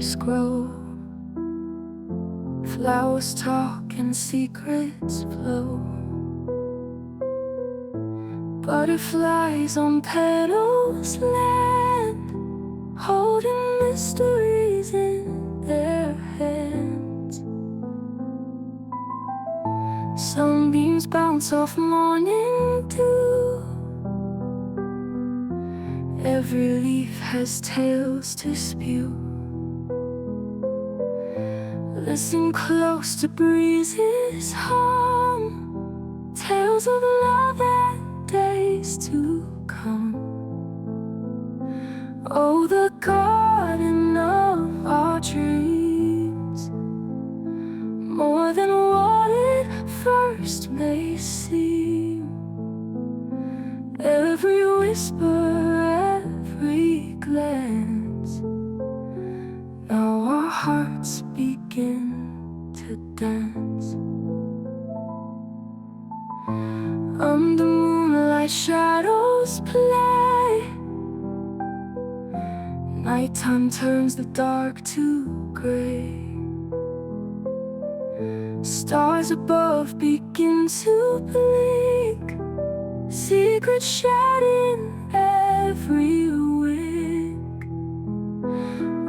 trees grow, flowers talk and secrets flow. Butterflies on petals land, holding mysteries in their hands. Sunbeams bounce off morning dew. Every leaf has tales to spew. Listen close to breezes hum, tales of love and days to come. Oh, the garden of our dreams, more than what it first may seem. Every whisper, every glance, now our hearts begin to dance. Under moonlight shadows play, nighttime turns the dark to gray. Stars above begin to blink, secrets shed in every wink.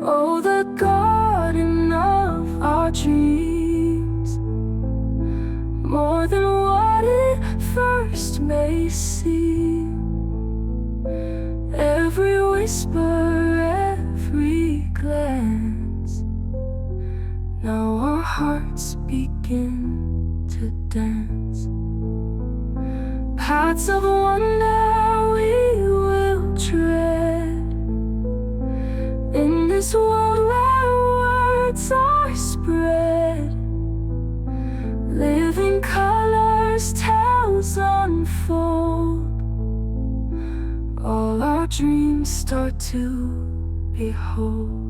Oh, the garden of our dreams, more than what it first may seem. Every whisper, every glance, now our hearts begin to dance. Paths of wonder we will tread, in this world where words are spread. Living colors, tales unfold, all our dreams start to behold.